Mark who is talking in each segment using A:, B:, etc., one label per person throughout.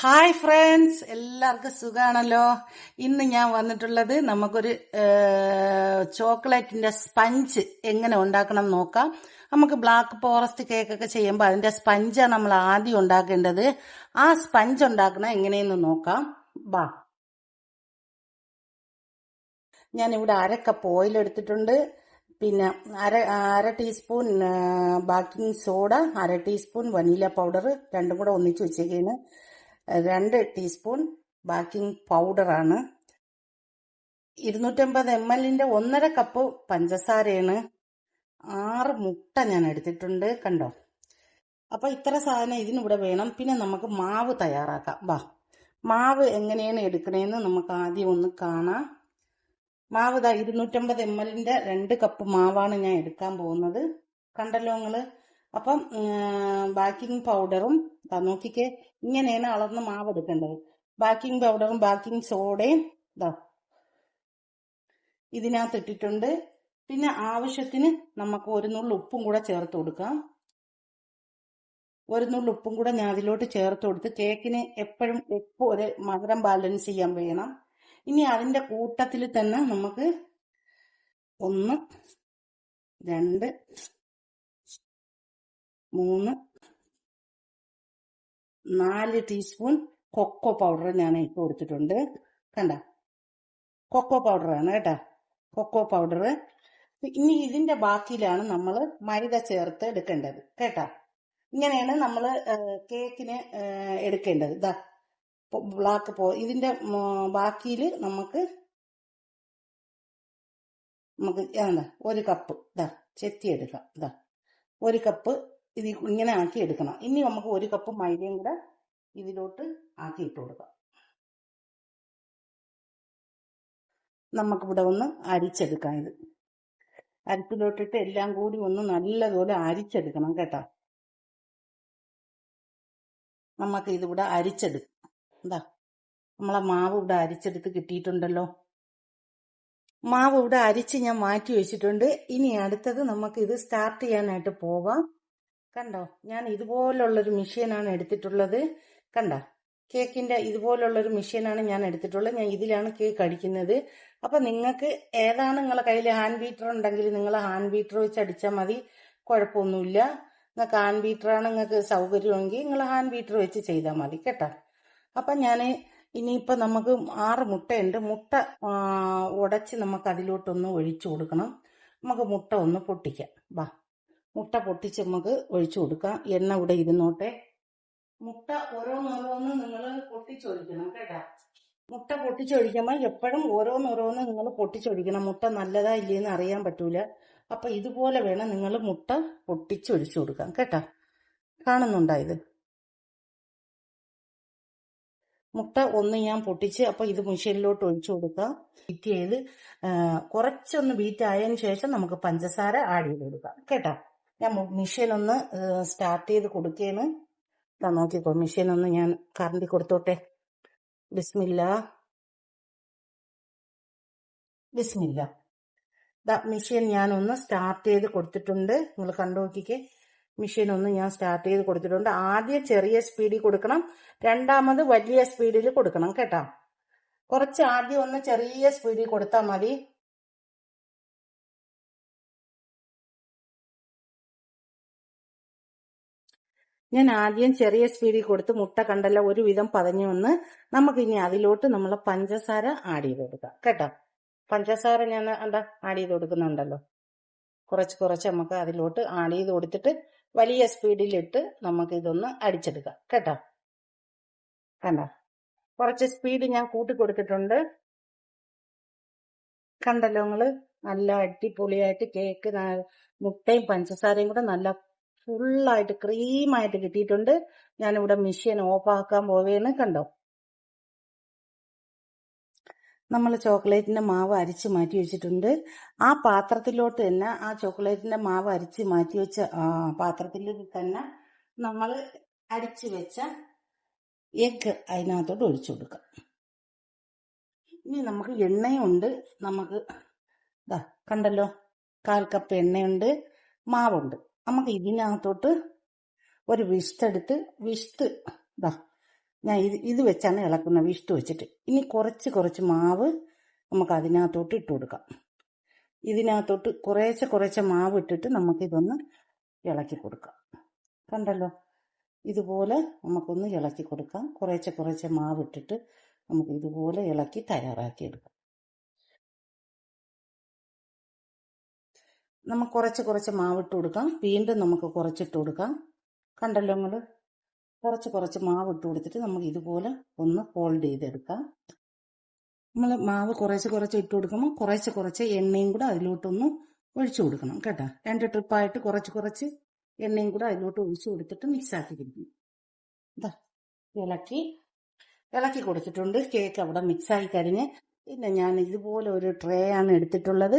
A: Hi friends, എല്ലാവർക്കും സുഖാണല്ലോ. ഇന്ന് ഞാൻ വന്നിട്ടുള്ളത് നമുക്കൊരു ചോക്ലേറ്റിന്റെ സ്പഞ്ച് എങ്ങനെ ഉണ്ടാക്കണം നോക്കാം. നമുക്ക് ബ്ലാക്ക് ഫോറസ്റ്റ് കേക്കൊക്കെ ചെയ്യുമ്പോൾ അതിന്റെ സ്പഞ്ചാണ് നമ്മൾ ആദ്യം ഉണ്ടാക്കേണ്ടത്. ആ സ്പഞ്ച് ഉണ്ടാക്കണം എങ്ങനെയെന്ന് നോക്കാം. ബാ, ഞാൻ ഇവിടെ 1/2 കപ്പ് ഓയിൽ എടുത്തിട്ടുണ്ട്. പിന്നെ അര teaspoon baking soda, 1/2 teaspoon vanilla powder, രണ്ടും കൂടെ ഒന്നിച്ച് വെച്ചേക്കാണ്. 2 ടീസ്പൂൺ ബേക്കിംഗ് പൗഡറാണ്. 250 ml 1/2 കപ്പ് പഞ്ചസാരയാണ്. 6 മുട്ട ഞാൻ എടുത്തിട്ടുണ്ട്, കണ്ടോ. അപ്പൊ ഇത്ര സാധനം ഇതിനിവിടെ വേണം. പിന്നെ നമുക്ക് മാവ് തയ്യാറാക്കാം. മാവ് എങ്ങനെയാണ് എടുക്കണേന്ന് നമുക്ക് ആദ്യം ഒന്ന് കാണാം. മാവ് 250 ml 2 കപ്പ് മാവാണ് ഞാൻ എടുക്കാൻ പോകുന്നത്, കണ്ടല്ലോ നിങ്ങള്. അപ്പം ബേക്കിംഗ് പൗഡറും നോക്കിക്കേ, ഇങ്ങനെയാണ് അളന്ന് മാവ് എടുക്കേണ്ടത്. ബേക്കിംഗ് പൗഡറും ബേക്കിംഗ് സോഡയും ഇതിനകത്ത് ഇട്ടിട്ടുണ്ട്. പിന്നെ ആവശ്യത്തിന് നമുക്ക് 1 നുള്ളു ഉപ്പും കൂടെ ചേർത്ത് കൊടുക്കാം. 1 നുള്ളു ഉപ്പും കൂടെ ഞാൻ അതിലോട്ട് ചേർത്ത് കൊടുത്ത്, കേക്കിന് എപ്പോഴും ഉപ്പ് ഒരു മധുരം ബാലൻസ് ചെയ്യാൻ വേണം. ഇനി അതിന്റെ കൂട്ടത്തിൽ തന്നെ നമുക്ക് 1, 2, 3, 4 ടീസ്പൂൺ കൊക്കോ പൗഡർ ഞാൻ ഇട്ട് കൊടുത്തിട്ടുണ്ട്, കണ്ട. കൊക്കോ പൗഡറാണ് കേട്ടാ, കൊക്കോ പൗഡർ. ഇനി ഇതിന്റെ ബാക്കിയിലാണ് നമ്മൾ മൈദ ചേർത്ത് എടുക്കേണ്ടത്, കേട്ടാ. ഇങ്ങനെയാണ് നമ്മൾ കേക്കിന് എടുക്കേണ്ടത്. ബ്ലാക്ക് ഇതിന്റെ ബാക്കിയിൽ നമുക്ക് 1 കപ്പ് ചെത്തി എടുക്കാം. 1 കപ്പ് ഇത് ഇങ്ങനെ ആക്കി എടുക്കണം. ഇനി നമുക്ക് 1 കപ്പ് മൈദയും കൂടെ ഇതിലോട്ട് ആക്കി ഇട്ട് കൊടുക്കാം. നമുക്കിവിടെ ഒന്ന് അരിച്ചെടുക്കാം. ഇത് അരിപ്പിലോട്ടിട്ട് എല്ലാം കൂടി ഒന്ന് നല്ലതുപോലെ അരിച്ചെടുക്കണം, കേട്ടോ. നമുക്ക് ഇതിവിടെ അരിച്ചെടുക്കാം. നമ്മളെ മാവ് ഇവിടെ അരിച്ചെടുത്ത് കിട്ടിയിട്ടുണ്ടല്ലോ. മാവ് ഇവിടെ അരിച്ച് ഞാൻ മാറ്റി വെച്ചിട്ടുണ്ട്. ഇനി അടുത്തത് നമുക്ക് ഇത് സ്റ്റാർട്ട് ചെയ്യാനായിട്ട് പോവാം. കണ്ടോ, ഞാൻ ഇതുപോലുള്ളൊരു മെഷീനാണ് എടുത്തിട്ടുള്ളത്, കണ്ട. കേക്കിന്റെ ഇതുപോലുള്ളൊരു മെഷീനാണ് ഞാൻ എടുത്തിട്ടുള്ളത്. ഞാൻ ഇതിലാണ് കേക്ക് അടിക്കുന്നത്. അപ്പൊ നിങ്ങൾക്ക് ഏതാണ് നിങ്ങളെ കയ്യിൽ ഹാൻഡ് ബീറ്റർ ഉണ്ടെങ്കിൽ നിങ്ങൾ ഹാൻഡ് ബീറ്റർ വെച്ച് അടിച്ചാൽ മതി, കുഴപ്പമൊന്നുമില്ല. നിങ്ങൾക്ക് ഹാൻഡ് ബീറ്ററാണ് നിങ്ങൾക്ക് സൗകര്യമെങ്കിൽ നിങ്ങൾ ഹാൻഡ് ബീറ്റർ വെച്ച് ചെയ്താൽ മതി, കേട്ടോ. അപ്പൊ ഞാൻ ഇനിയിപ്പോൾ നമുക്ക് 6 മുട്ടയുണ്ട്. മുട്ട ഉടച്ച് നമുക്ക് അതിലോട്ടൊന്ന് ഒഴിച്ചു കൊടുക്കണം. നമുക്ക് മുട്ട ഒന്ന് പൊട്ടിക്കാം. മുട്ട പൊട്ടിച്ച് നമുക്ക് ഒഴിച്ചു കൊടുക്കാം. എണ്ണ ഇവിടെ ഇരുന്നോട്ടെ. മുട്ട ഓരോന്നോരോന്ന് നിങ്ങൾ പൊട്ടിച്ചൊഴിക്കണം, കേട്ടാ. മുട്ട പൊട്ടിച്ചൊഴിക്കുമ്പോൾ എപ്പോഴും ഓരോന്നോരോന്ന് നിങ്ങൾ പൊട്ടിച്ചൊഴിക്കണം. മുട്ട നല്ലതാ ഇല്ലേന്ന് അറിയാൻ പറ്റൂല. അപ്പൊ ഇതുപോലെ വേണം നിങ്ങൾ മുട്ട പൊട്ടിച്ചൊഴിച്ചു കൊടുക്കാം, കേട്ടാ. കാണുന്നുണ്ടോ ഇത്? മുട്ട ഒന്ന് ഞാൻ പൊട്ടിച്ച് അപ്പൊ ഇത് മെഷീനിലോട്ട് ഒഴിച്ചു കൊടുക്കാം. ബീറ്റ് ചെയ്ത് കുറച്ചൊന്ന് ബീറ്റ് ആയതിനു ശേഷം നമുക്ക് പഞ്ചസാര ആഡ് ചെയ്ത് കൊടുക്കാം, കേട്ടാ. ഞാൻ മെഷീൻ ഒന്ന് സ്റ്റാർട്ട് ചെയ്ത് കൊടുക്കുകയാണ്. നോക്കിക്കോ, മെഷീൻ ഒന്ന് ഞാൻ കറണ്ടി കൊടുത്തോട്ടെ. ബിസ്മില്ലാ. മെഷീൻ ഞാനൊന്ന് സ്റ്റാർട്ട് ചെയ്ത് കൊടുത്തിട്ടുണ്ട്. നിങ്ങൾ കണ്ടു നോക്കിക്കേ, മെഷീൻ ഒന്ന് ഞാൻ സ്റ്റാർട്ട് ചെയ്ത് കൊടുത്തിട്ടുണ്ട്. ആദ്യം ചെറിയ സ്പീഡിൽ കൊടുക്കണം, രണ്ടാമത് വലിയ സ്പീഡിൽ കൊടുക്കണം, കേട്ടാ. കുറച്ച് ആദ്യം ഒന്ന് ചെറിയ സ്പീഡിൽ കൊടുത്താൽ മതി. ഞാൻ ആദ്യം ചെറിയ സ്പീഡിൽ കൊടുത്ത് മുട്ട കണ്ടല്ല ഒരുവിധം പതഞ്ഞു വന്ന്. നമുക്കിനി അതിലോട്ട് നമ്മളെ പഞ്ചസാര ആഡ് ചെയ്ത് കൊടുക്കാം, കേട്ടോ. പഞ്ചസാര ഞാൻ ആഡ് ചെയ്ത് കൊടുക്കുന്നുണ്ടല്ലോ. കുറച്ച് നമുക്ക് അതിലോട്ട് ആഡ് ചെയ്ത് കൊടുത്തിട്ട് വലിയ സ്പീഡിലിട്ട് നമുക്ക് ഇതൊന്ന് അടിച്ചെടുക്കാം, കേട്ടോ. കണ്ടോ, കുറച്ച് സ്പീഡ് ഞാൻ കൂട്ടി കൊടുത്തിട്ടുണ്ട്, കണ്ടല്ലോ നിങ്ങള്. നല്ല അടിപൊളിയായിട്ട് കേക്ക് മുട്ടയും പഞ്ചസാരയും കൂടെ നല്ല ഫുള്ളായിട്ട് ക്രീമായിട്ട് കിട്ടിയിട്ടുണ്ട്. ഞാനിവിടെ മെഷീൻ ഓഫ് ആക്കാൻ പോവേന്ന്, കണ്ടോ. നമ്മൾ ചോക്ലേറ്റിന്റെ മാവ് അരിച്ച് മാറ്റി വെച്ചിട്ടുണ്ട്. ആ പാത്രത്തിലോട്ട് തന്നെ ആ ചോക്ലേറ്റിന്റെ മാവ് അരിച്ച് മാറ്റി വെച്ച പാത്രത്തിൽ തന്നെ നമ്മൾ അടിച്ചു വെച്ച എഗ്ഗ് അതിനകത്തോട്ട് ഒഴിച്ചു കൊടുക്കാം. ഇനി നമുക്ക് എണ്ണയുണ്ട്. നമുക്ക് കണ്ടല്ലോ, 1/4 കപ്പ് എണ്ണയുണ്ട്, മാവുണ്ട്. നമുക്ക് ഇതിനകത്തോട്ട് ഒരു വിസ്ത് എടുത്ത് ഞാൻ ഇത് വെച്ചാണ് ഇളക്കുന്നത്, വിഷ്ട് വെച്ചിട്ട്. ഇനി കുറച്ച് കുറച്ച് മാവ് നമുക്ക് അതിനകത്തോട്ട് ഇട്ട് കൊടുക്കാം. ഇതിനകത്തോട്ട് കുറേശ്ശെ മാവ് ഇട്ടിട്ട് നമുക്കിതൊന്ന് ഇളക്കി കൊടുക്കാം. കണ്ടല്ലോ, ഇതുപോലെ നമുക്കൊന്ന് ഇളക്കി കൊടുക്കാം. കുറേശ്ശെ മാവ് ഇട്ടിട്ട് നമുക്ക് ഇതുപോലെ ഇളക്കി തയ്യാറാക്കി എടുക്കാം. നമുക്ക് കുറച്ച് മാവിട്ട് കൊടുക്കാം. വീണ്ടും നമുക്ക് കുറച്ചിട്ട് കൊടുക്കാം. കണ്ടല്ലോ നിങ്ങൾ, കുറച്ച് മാവ് ഇട്ട് കൊടുത്തിട്ട് നമുക്ക് ഇതുപോലെ ഒന്ന് ഹോൾഡ് ചെയ്തെടുക്കാം. നമ്മൾ മാവ് കുറച്ച് ഇട്ട് കൊടുക്കുമ്പോൾ കുറച്ച് എണ്ണയും കൂടെ അതിലോട്ടൊന്ന് ഒഴിച്ചു കൊടുക്കണം കേട്ടോ. 2 ട്രിപ്പായിട്ട് കുറച്ച് എണ്ണയും കൂടെ അതിലോട്ട് ഒഴിച്ചു കൊടുത്തിട്ട് മിക്സാക്കി കൊടുക്കണം. ഇതാ ഇളക്കി കൊടുത്തിട്ടുണ്ട്. കേക്ക് അവിടെ മിക്സായി കഴിഞ്ഞ് പിന്നെ ഞാൻ ഇതുപോലെ ഒരു ട്രേ ആണ് എടുത്തിട്ടുള്ളത്.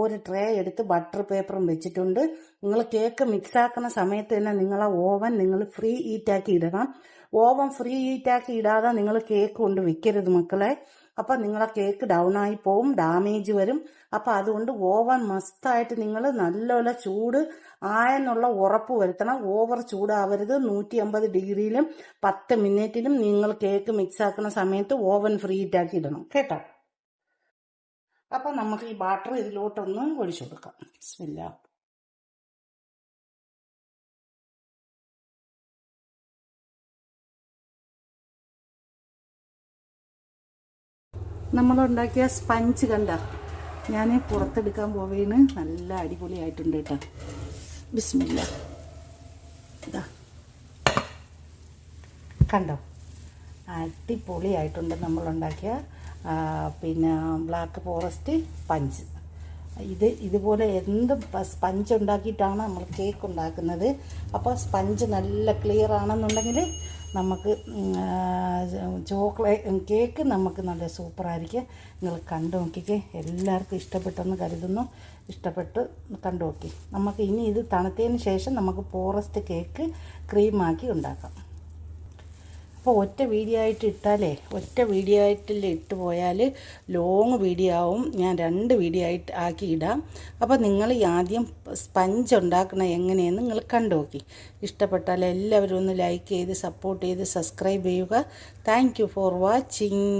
A: ഒരു ട്രേ എടുത്ത് ബട്ടർ പേപ്പറും വെച്ചിട്ടുണ്ട്. നിങ്ങൾ കേക്ക് മിക്സാക്കുന്ന സമയത്ത് തന്നെ നിങ്ങളെ ഓവൻ നിങ്ങൾ ഫ്രീ ഹീറ്റാക്കി ഇടണം. ഓവൻ ഫ്രീ ഹീറ്റാക്കി ഇടാതെ നിങ്ങൾ കേക്ക് കൊണ്ട് വെക്കരുത് മക്കളെ. അപ്പം നിങ്ങളെ കേക്ക് ഡൗൺ ആയി പോവും, ഡാമേജ് വരും. അപ്പം അതുകൊണ്ട് ഓവൻ മസ്റ്റായിട്ട് നിങ്ങൾ നല്ലപോലെ ചൂട് ആയെന്നുള്ള ഉറപ്പ് വരുത്തണം. ഓവർ ചൂടാവരുത്. 150 ഡിഗ്രിയിലും 10 മിനിറ്റിലും നിങ്ങൾ കേക്ക് മിക്സ് ആക്കുന്ന സമയത്ത് ഓവൻ ഫ്രീ ഹീറ്റാക്കി ഇടണം കേട്ടോ. അപ്പം നമുക്ക് ഈ ബാറ്റർ ഇതിലോട്ടൊന്ന് ഒഴിച്ചു കൊടുക്കാം. ബിസ്മില്ലാ. നമ്മളുണ്ടാക്കിയ സ്പഞ്ച് കണ്ട ഞാൻ പുറത്തെടുക്കാൻ പോവേണ്. നല്ല അടിപൊളിയായിട്ടുണ്ട് കേട്ടോ. ബിസ്മില്ലാ. ഇതാ കണ്ടോ, അടിപൊളിയായിട്ടുണ്ട് നമ്മളുണ്ടാക്കിയ പിന്നെ ബ്ലാക്ക് ഫോറസ്റ്റ് സ്പഞ്ച്. ഇതുപോലെ എന്ത് സ്പഞ്ച് ഉണ്ടാക്കിയിട്ടാണ് നമ്മൾ കേക്ക് ഉണ്ടാക്കുന്നത്. അപ്പോൾ സ്പഞ്ച് നല്ല ക്ലിയർ ആണെന്നുണ്ടെങ്കിൽ നമുക്ക് കേക്ക് നമുക്ക് നല്ല സൂപ്പറായിരിക്കും. നിങ്ങൾ കണ്ടു നോക്കിക്കേ. എല്ലാവർക്കും ഇഷ്ടപ്പെട്ടെന്ന് കരുതുന്നു. ഇഷ്ടപ്പെട്ട് കണ്ടു നോക്കി. നമുക്ക് ഇനി ഇത് തണുത്തതിന് ശേഷം നമുക്ക് ഫോറസ്റ്റ് കേക്ക് ക്രീമാക്കി ഉണ്ടാക്കാം. അപ്പോൾ ഒറ്റ വീഡിയോ ആയിട്ട് ഇട്ടാലേ, ഒറ്റ വീഡിയോ ആയിട്ടിൽ ഇട്ട് പോയാൽ ലോങ് വീഡിയോ ആവും. ഞാൻ 2 വീഡിയോ ആയിട്ട് ആക്കി ഇടാം. അപ്പോൾ നിങ്ങൾ ആദ്യം സ്പഞ്ച് ഉണ്ടാക്കണ എങ്ങനെയെന്ന് നിങ്ങൾ കണ്ടു നോക്കി. ഇഷ്ടപ്പെട്ടാൽ എല്ലാവരും ഒന്ന് ലൈക്ക് ചെയ്ത് സപ്പോർട്ട് ചെയ്ത് സബ്സ്ക്രൈബ് ചെയ്യുക. Thank you for watching.